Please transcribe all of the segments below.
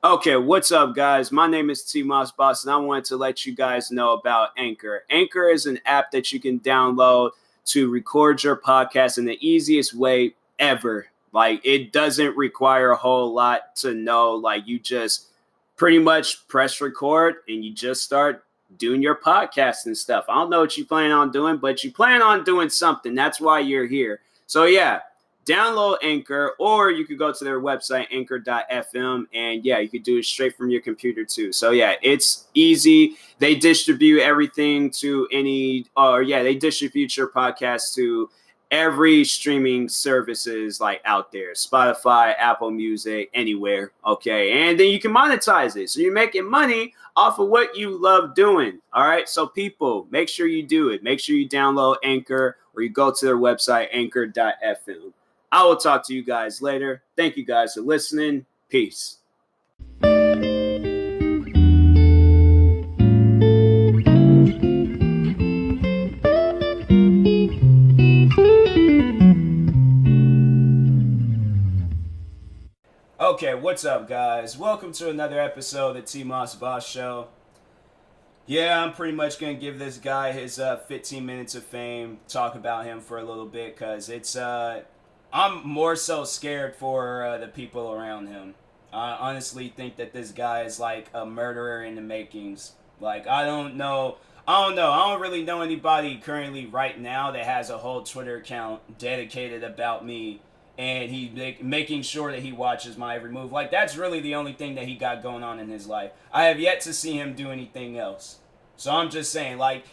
Okay, what's up, guys? My name is TMossBoss, and I wanted to let you guys know about Anchor. Anchor is an app that you can download to record your podcast in the easiest way ever. Like, it doesn't require a whole lot to know. Like, you just pretty much press record and you just start doing your podcast and stuff. I don't know what you plan on doing, but you plan on doing something. That's why you're here. So, yeah, download Anchor, or you could go to their website, anchor.fm, and yeah, you could do it straight from your computer too. So yeah, it's easy. They distribute everything to they distribute your podcast to every streaming services like out there, Spotify, Apple Music, anywhere. Okay, and then you can monetize it, so you're making money off of what you love doing. All right, so people, make sure you do it. Make sure you download Anchor, or you go to their website, anchor.fm. I will talk to you guys later. Thank you guys for listening. Peace. Okay, what's up, guys? Welcome to another episode of the TMossBoss Show. Yeah, I'm pretty much going to give this guy his 15 minutes of fame, talk about him for a little bit, because I'm more so scared for the people around him. I honestly think that this guy is like a murderer in the makings. Like, I don't really know anybody currently right now that has a whole Twitter account dedicated about me, and making sure that he watches my every move. Like, that's really the only thing that he got going on in his life. I have yet to see him do anything else. So I'm just saying, like,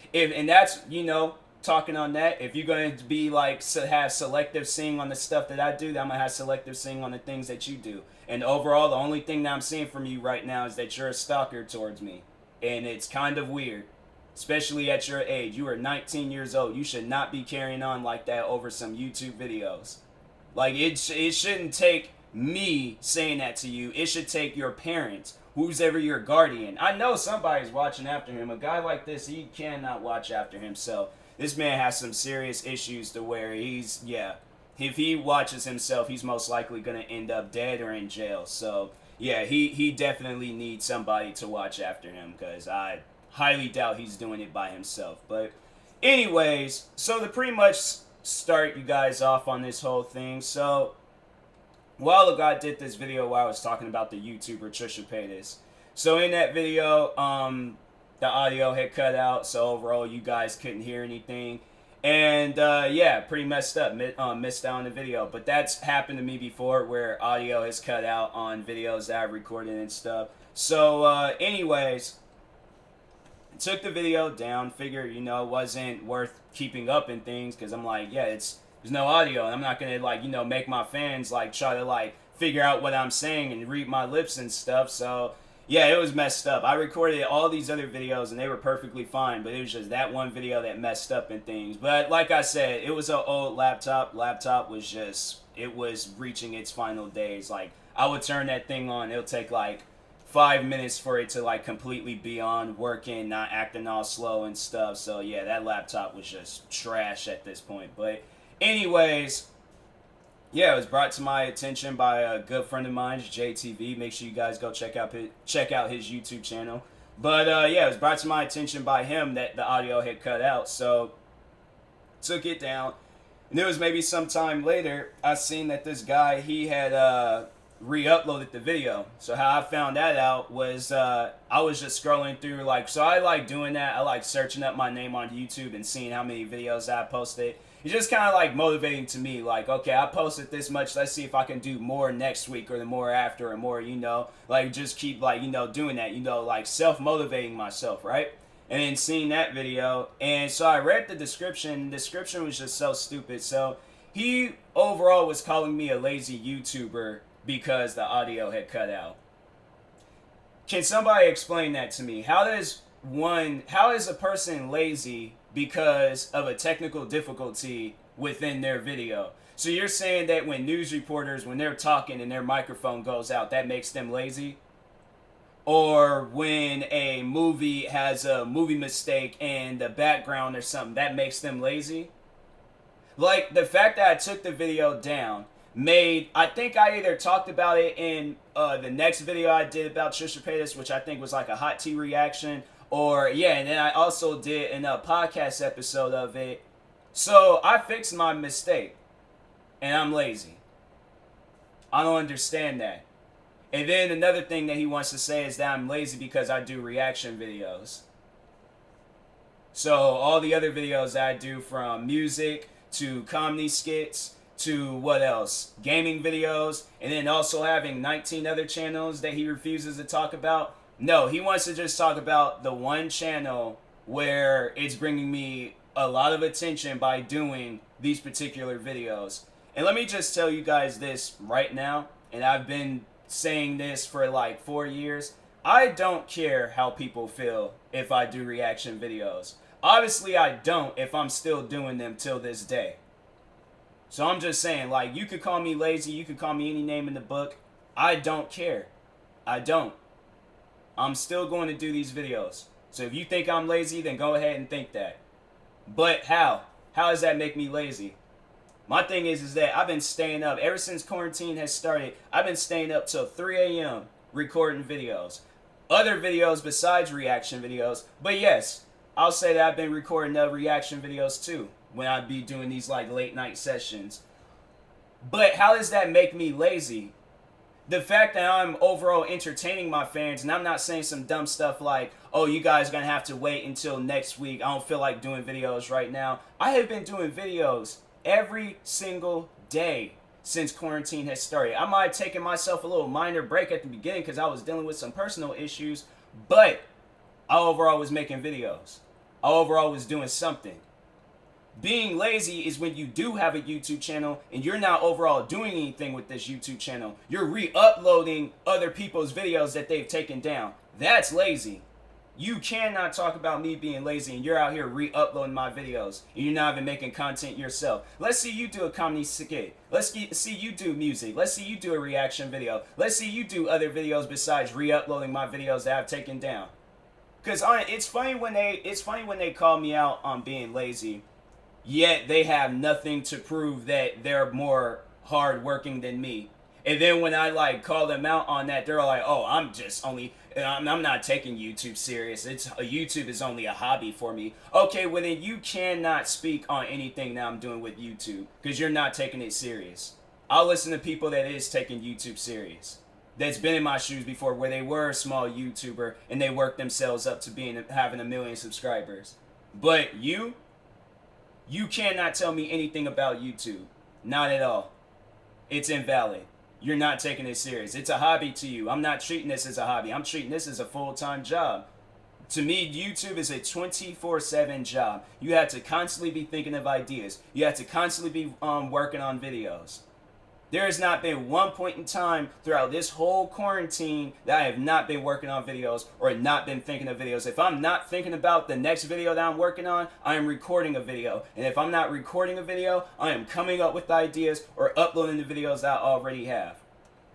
talking on that, if you're going to be like have selective seeing on the stuff that I do, then I'm going to have selective seeing on the things that you do. And overall, the only thing that I'm seeing from you right now is that you're a stalker towards me. And it's kind of weird, especially at your age. You are 19 years old. You should not be carrying on like that over some YouTube videos. Like, it shouldn't take me saying that to you. It should take your parents, who's ever your guardian. I know somebody's watching after him. A guy like this, he cannot watch after himself. This man has some serious issues to where if he watches himself, he's most likely going to end up dead or in jail. So, yeah, he definitely needs somebody to watch after him, because I highly doubt he's doing it by himself. But anyways, so to pretty much start you guys off on this whole thing. So, a while ago, I did this video where I was talking about the YouTuber Trisha Paytas. So in that video, the audio had cut out, so overall you guys couldn't hear anything. And pretty messed up, missed out on the video. But that's happened to me before, where audio has cut out on videos that I've recorded and stuff. So anyways, took the video down, figured, it wasn't worth keeping up and things, because I'm like, there's no audio, and I'm not going to, make my fans, try to, figure out what I'm saying and read my lips and stuff. So, yeah, it was messed up. I recorded all these other videos, and they were perfectly fine, but it was just that one video that messed up and things. But, like I said, it was an old laptop. Laptop was it was reaching its final days. Like, I would turn that thing on, it'll take, 5 minutes for it to completely be on, working, not acting all slow and stuff. So yeah, that laptop was just trash at this point. But anyways, yeah, it was brought to my attention by a good friend of mine, JTV. Make sure you guys go check out his YouTube channel. But yeah, it was brought to my attention by him that the audio had cut out. So took it down, and it was maybe some time later I seen that this guy, he had re-uploaded the video. So how I found that out was I was just scrolling through, so I like doing that. I like searching up my name on YouTube and seeing how many videos I posted. It's just kind of motivating to me, okay, I posted this much, let's see if I can do more next week or the more after, or more, just keep doing that, self-motivating myself, right? And then seeing that video, and so I read the description. The description was just so stupid. So he overall was calling me a lazy YouTuber because the audio had cut out. Can somebody explain that to me? How is a person lazy because of a technical difficulty within their video? So you're saying that when news reporters, when they're talking and their microphone goes out, that makes them lazy? Or when a movie has a movie mistake in the background or something, that makes them lazy? The fact that I took the video down, made, I think I either talked about it in the next video I did about Trisha Paytas, which I think was like a hot tea reaction, or yeah, and then I also did a podcast episode of it. So I fixed my mistake, and I'm lazy. I don't understand that. And then another thing that he wants to say is that I'm lazy because I do reaction videos. So all the other videos that I do, from music to comedy skits to what else? Gaming videos, and then also having 19 other channels that he refuses to talk about. No, he wants to just talk about the one channel where it's bringing me a lot of attention by doing these particular videos. And let me just tell you guys this right now, and I've been saying this for like 4 years. I don't care how people feel if I do reaction videos. Obviously I don't if I'm still doing them till this day. So I'm just saying, like, you could call me lazy, you could call me any name in the book. I don't care. I don't. I'm still going to do these videos. So if you think I'm lazy, then go ahead and think that. But how? How does that make me lazy? My thing is that I've been staying up. Ever since quarantine has started, I've been staying up till 3 a.m. recording videos. Other videos besides reaction videos. But yes, I'll say that I've been recording other reaction videos too, when I be doing these like late night sessions. But how does that make me lazy? The fact that I'm overall entertaining my fans, and I'm not saying some dumb stuff like, oh, you guys are going to have to wait until next week. I don't feel like doing videos right now. I have been doing videos every single day since quarantine has started. I might have taken myself a little minor break at the beginning because I was dealing with some personal issues, but I overall was making videos. I overall was doing something. Being lazy is when you do have a YouTube channel and you're not overall doing anything with this YouTube channel. You're re-uploading other people's videos that they've taken down. That's lazy. You cannot talk about me being lazy and you're out here re-uploading my videos and you're not even making content yourself. Let's see you do a comedy skit. Let's see you do music. Let's see you do a reaction video. Let's see you do other videos besides re-uploading my videos that I've taken down. Because it's funny when they call me out on being lazy, yet they have nothing to prove that they're more hardworking than me. And then when I like call them out on that, they're like, "Oh, I'm not taking YouTube serious. YouTube is only a hobby for me." Okay, well then you cannot speak on anything that I'm doing with YouTube because you're not taking it serious. I'll listen to people that is taking YouTube serious, that's been in my shoes before, where they were a small YouTuber and they worked themselves up to having 1 million subscribers. But you cannot tell me anything about YouTube. Not at all. It's invalid. You're not taking it serious. It's a hobby to you. I'm not treating this as a hobby. I'm treating this as a full-time job. To me, YouTube is a 24/7 job. You have to constantly be thinking of ideas. You have to constantly be working on videos. There has not been one point in time throughout this whole quarantine that I have not been working on videos or not been thinking of videos. If I'm not thinking about the next video that I'm working on, I am recording a video. And if I'm not recording a video, I am coming up with ideas or uploading the videos that I already have.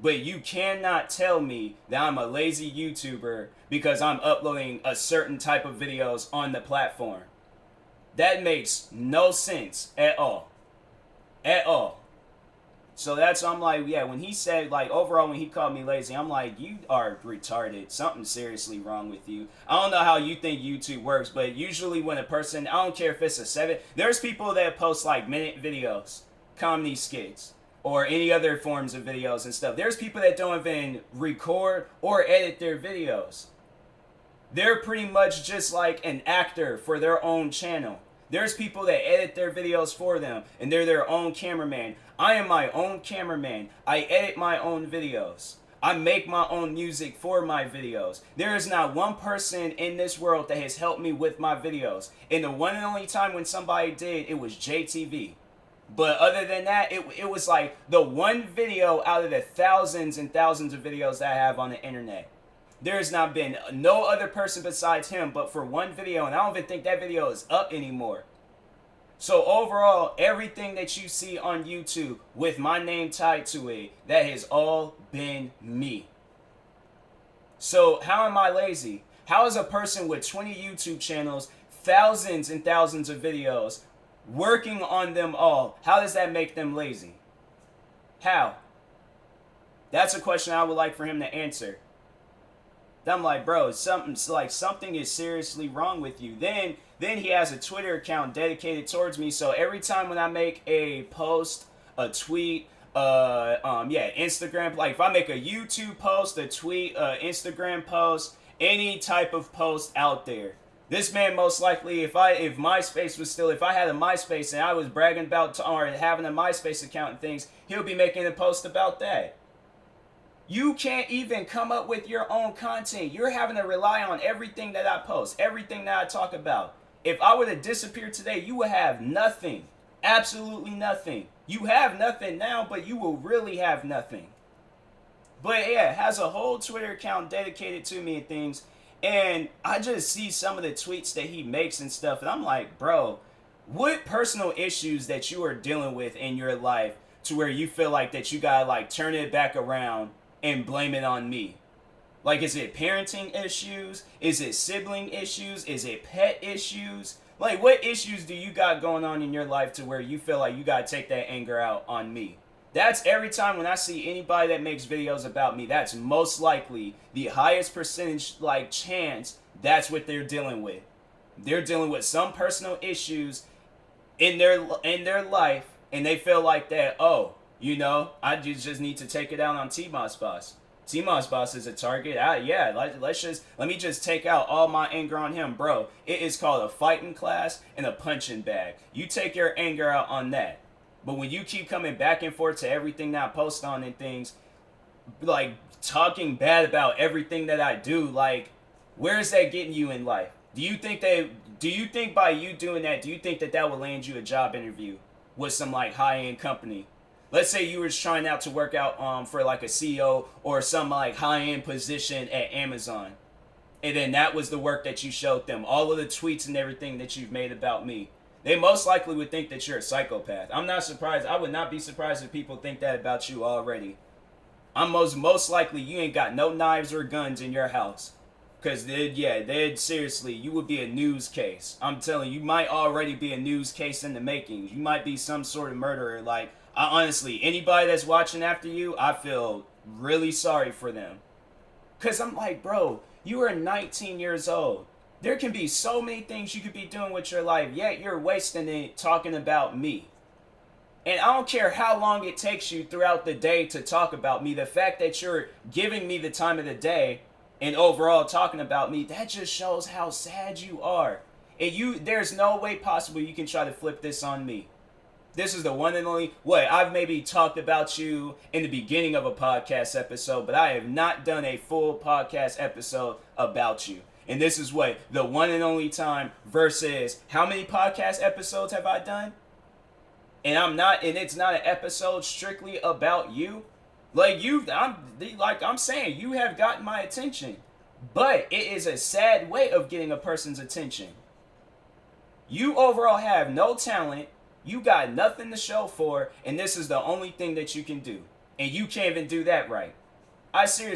But you cannot tell me that I'm a lazy YouTuber because I'm uploading a certain type of videos on the platform. That makes no sense at all. At all. So that's, I'm like, yeah, when he said, like, overall, when he called me lazy, I'm like, you are retarded. Something's seriously wrong with you. I don't know how you think YouTube works, but usually when a person, I don't care if it's a 7, there's people that post, like, minute videos, comedy skits, or any other forms of videos and stuff. There's people that don't even record or edit their videos. They're pretty much just like an actor for their own channel. There's people that edit their videos for them, and they're their own cameraman. I am my own cameraman. I edit my own videos. I make my own music for my videos. There is not one person in this world that has helped me with my videos. And the one and only time when somebody did, it was JTV. But other than that, it was like the one video out of the thousands and thousands of videos that I have on the internet. There has not been no other person besides him, but for one video, and I don't even think that video is up anymore. So overall, everything that you see on YouTube with my name tied to it, that has all been me. So how am I lazy? How is a person with 20 YouTube channels, thousands and thousands of videos, working on them all, how does that make them lazy? How? That's a question I would like for him to answer. I'm like, bro, something is seriously wrong with you. Then he has a Twitter account dedicated towards me. So every time when I make a post, a tweet, Instagram, like if I make a YouTube post, a tweet, Instagram post, any type of post out there, this man most likely, if MySpace was still, if I had a MySpace and I was bragging about or having a MySpace account and things, he'll be making a post about that. You can't even come up with your own content. You're having to rely on everything that I post, everything that I talk about. If I were to disappear today, you would have nothing. Absolutely nothing. You have nothing now, but you will really have nothing. But yeah, has a whole Twitter account dedicated to me and things. And I just see some of the tweets that he makes and stuff. And I'm like, bro, what personal issues that you are dealing with in your life to where you feel like that you gotta like turn it back around and blame it on me? Like, is it parenting issues? Is it sibling issues? Is it pet issues? Like, what issues do you got going on in your life to where you feel like you gotta take that anger out on me? That's every time when I see anybody that makes videos about me, that's most likely the highest percentage, like, chance that's what they're dealing with. They're dealing with some personal issues in their life, and they feel like that, oh, you know, I just need to take it out on TMossBoss. TMossBoss is a target. Let me just take out all my anger on him, bro. It is called a fighting class and a punching bag. You take your anger out on that. But when you keep coming back and forth to everything that I post on and things, like talking bad about everything that I do, like, where is that getting you in life? Do you think by you doing that, do you think that will land you a job interview with some like high-end company? Let's say you were trying out to work out for like a CEO or some like high-end position at Amazon. And then that was the work that you showed them. All of the tweets and everything that you've made about me. They most likely would think that you're a psychopath. I'm not surprised. I would not be surprised if people think that about you already. I'm most likely you ain't got no knives or guns in your house. Because they'd seriously, you would be a news case. I'm telling you, you might already be a news case in the making. You might be some sort of murderer. Like, honestly, anybody that's watching after you, I feel really sorry for them. Because I'm like, bro, you are 19 years old. There can be so many things you could be doing with your life, yet you're wasting it talking about me. And I don't care how long it takes you throughout the day to talk about me. The fact that you're giving me the time of the day and overall talking about me, that just shows how sad you are. And there's no way possible you can try to flip this on me. This is the one and only way. I've maybe talked about you in the beginning of a podcast episode, but I have not done a full podcast episode about you. And this is what, the one and only time versus how many podcast episodes have I done? And it's not an episode strictly about you. I'm saying, you have gotten my attention. But it is a sad way of getting a person's attention. You overall have no talent. You got nothing to show for, and this is the only thing that you can do. And you can't even do that right. I see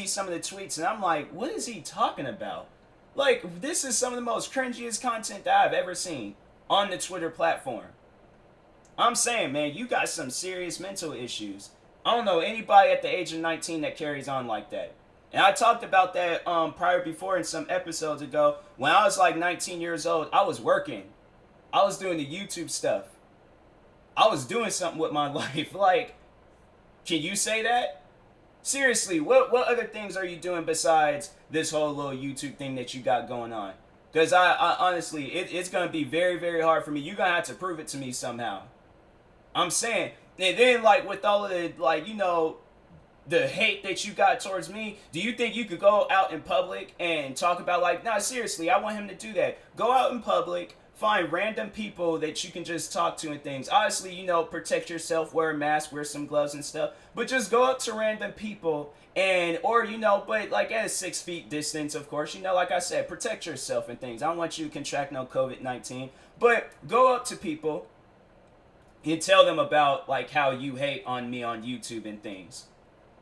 some of the tweets and I'm like, what is he talking about? Like, this is some of the most cringiest content that I've ever seen on the Twitter platform. I'm saying, man, you got some serious mental issues. I don't know anybody at the age of 19 that carries on like that. And I talked about that before in some episodes ago. When I was like 19 years old, I was working. I was doing the YouTube stuff. I was doing something with my life. Like, can you say that? Seriously, what other things are you doing besides this whole little YouTube thing that you got going on? Because I honestly, it's going to be very, very hard for me. You're going to have to prove it to me somehow. I'm saying, and then like with all of the, like, you know, the hate that you got towards me, do you think you could go out in public and talk about like, nah, seriously, I want him to do that. Go out in public, find random people that you can just talk to and things. Obviously, you know, protect yourself, wear a mask, wear some gloves and stuff. But just go up to random people but like at a 6 feet distance, of course, you know, like I said, protect yourself and things. I don't want you to contract no COVID-19. But go up to people and tell them about like how you hate on me on YouTube and things.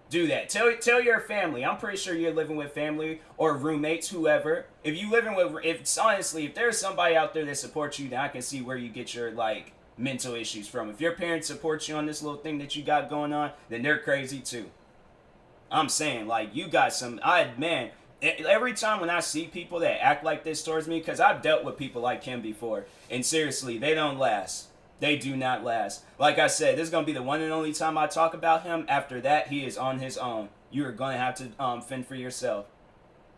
Do that. Tell your family. I'm pretty sure you're living with family or roommates, whoever. If there's somebody out there that supports you, then I can see where you get your like mental issues from. If your parents support you on this little thing that you got going on, then they're crazy too. I'm saying, like, you got some, man, every time when I see people that act like this towards me, because I've dealt with people like him before, and seriously, they don't last. They do not last. Like I said, this is going to be the one and only time I talk about him. After that, he is on his own. You are going to have to fend for yourself.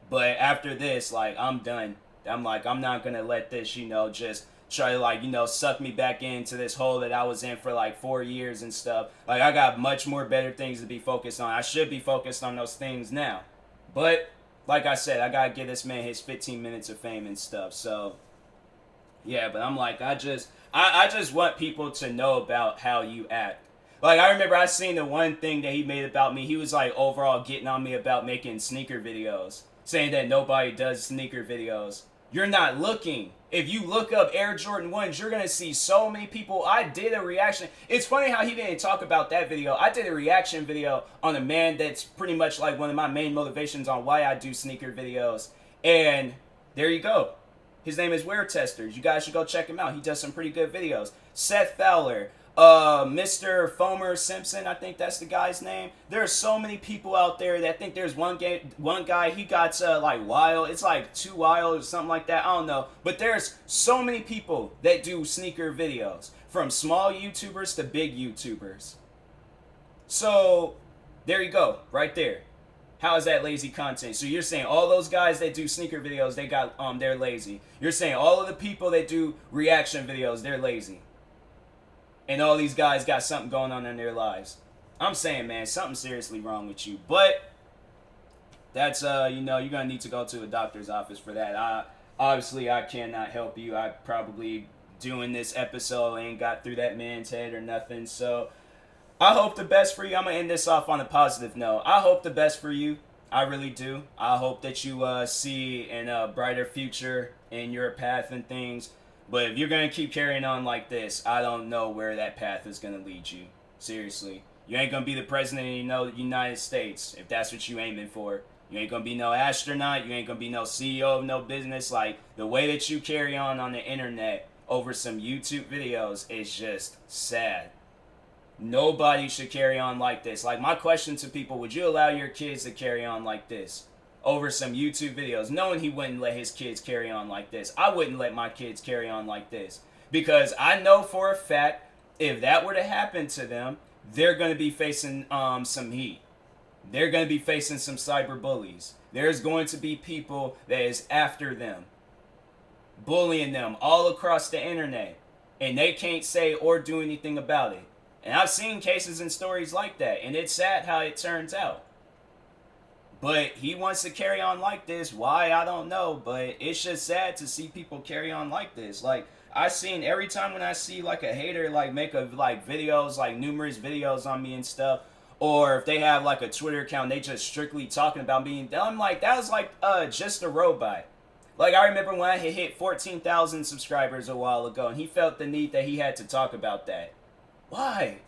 But after this, like, I'm done. I'm not going to let this, just try to, suck me back into this hole that I was in for, 4 years and stuff. Like, I got much more better things to be focused on. I should be focused on those things now. But, like I said, I got to give this man his 15 minutes of fame and stuff. So, yeah, but I'm like, I just want people to know about how you act. Like, I remember I seen the one thing that he made about me. He was, overall getting on me about making sneaker videos. Saying that nobody does sneaker videos. You're not looking. If you look up Air Jordan 1s, you're going to see so many people. I did a reaction. It's funny how he didn't talk about that video. I did a reaction video on a man that's pretty much like one of my main motivations on why I do sneaker videos. And there you go. His name is Wear Testers. You guys should go check him out. He does some pretty good videos. Seth Fowler. Mr. Fomer Simpson, I think that's the guy's name. There are so many people out there that think there's one guy, he got wild. It's like too wild or something like that. I don't know. But there's so many people that do sneaker videos. From small YouTubers to big YouTubers. So, there you go. Right there. How is that lazy content? So you're saying all those guys that do sneaker videos, they're lazy. You're saying all of the people that do reaction videos, they're lazy. And all these guys got something going on in their lives. I'm saying, man, something's seriously wrong with you. But that's, you're going to need to go to a doctor's office for that. Obviously, I cannot help you. I probably, doing this episode, ain't got through that man's head or nothing. So, I hope the best for you. I'm going to end this off on a positive note. I hope the best for you. I really do. I hope that you see a brighter future in your path and things. But if you're going to keep carrying on like this, I don't know where that path is going to lead you. Seriously. You ain't going to be the president of the United States, if that's what you aiming for. You ain't going to be no astronaut. You ain't going to be no CEO of no business. Like, the way that you carry on the internet over some YouTube videos is just sad. Nobody should carry on like this. Like, my question to people, would you allow your kids to carry on like this? Over some YouTube videos, knowing he wouldn't let his kids carry on like this. I wouldn't let my kids carry on like this. Because I know for a fact, if that were to happen to them, they're going to be facing some heat. They're going to be facing some cyber bullies. There's going to be people that is after them, bullying them all across the internet. And they can't say or do anything about it. And I've seen cases and stories like that. And it's sad how it turns out. But he wants to carry on like this. Why? I don't know. But it's just sad to see people carry on like this. Like, I seen every time when I see a hater make videos, numerous videos on me and stuff. Or if they have a Twitter account, they just strictly talking about me. I'm like, that was just a robot. I remember when I hit 14,000 subscribers a while ago. And he felt the need that he had to talk about that. Why?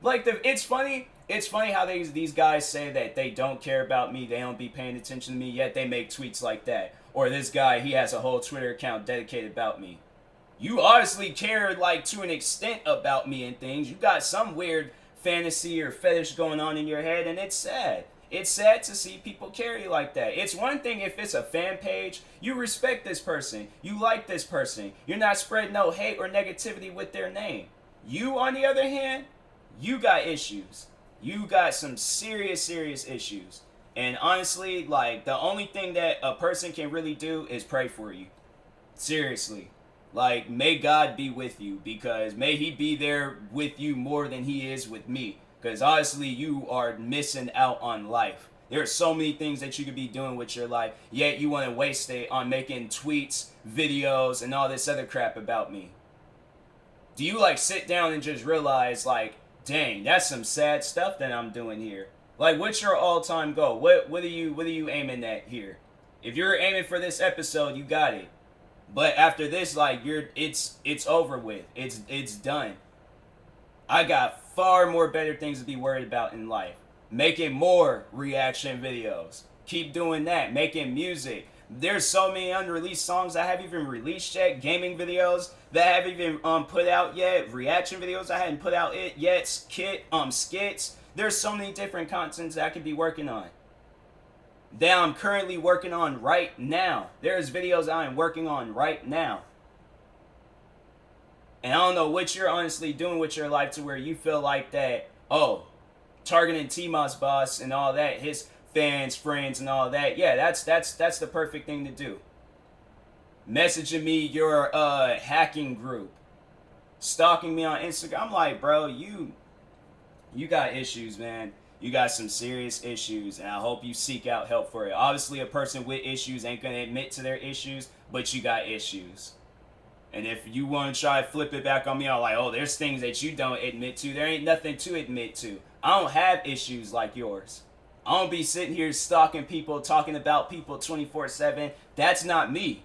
It's funny. It's funny how these guys say that they don't care about me, they don't be paying attention to me, yet they make tweets like that. Or this guy, he has a whole Twitter account dedicated about me. You obviously care, to an extent about me and things. You got some weird fantasy or fetish going on in your head, and it's sad. It's sad to see people carry like that. It's one thing if it's a fan page, you respect this person, you like this person, you're not spreading no hate or negativity with their name. You, on the other hand, you got issues. You got some serious issues. And honestly, the only thing that a person can really do is pray for you. Seriously. May God be with you, because may he be there with you more than he is with me. Because honestly, you are missing out on life. There are so many things that you could be doing with your life, yet you want to waste it on making tweets, videos, and all this other crap about me. Do you sit down and just realize dang, that's some sad stuff that I'm doing here? What's your all-time goal? What are you aiming at here? If you're aiming for this episode, you got it. But after this, it's over with. It's done. I got far more better things to be worried about in life. Making more reaction videos. Keep doing that. Making music. There's so many unreleased songs I haven't even released yet, gaming videos that I haven't even put out yet, reaction videos I hadn't put out yet, skits. There's so many different contents that I could be working on. That I'm currently working on right now. There's videos I am working on right now. And I don't know what you're honestly doing with your life to where you feel like that, oh, targeting TMossBoss and all that, his fans, friends, and all that. Yeah, that's the perfect thing to do. Messaging me your hacking group, stalking me on Instagram. I'm like, bro, you got issues, man. You got some serious issues, and I hope you seek out help for it. Obviously, a person with issues ain't gonna admit to their issues, but you got issues. And if you want to try to flip it back on me, I'm like, oh, there's things that you don't admit to. There ain't nothing to admit to. I don't have issues like yours. I don't be sitting here stalking people, talking about people 24/7. That's not me.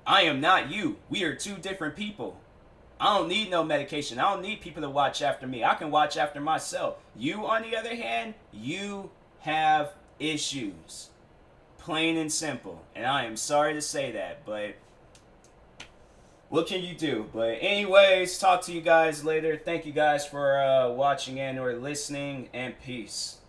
I am not you. We are two different people. I don't need no medication. I don't need people to watch after me. I can watch after myself. You, on the other hand, you have issues. Plain and simple. And I am sorry to say that, but what can you do? But anyways, talk to you guys later. Thank you guys for watching and or listening, and peace.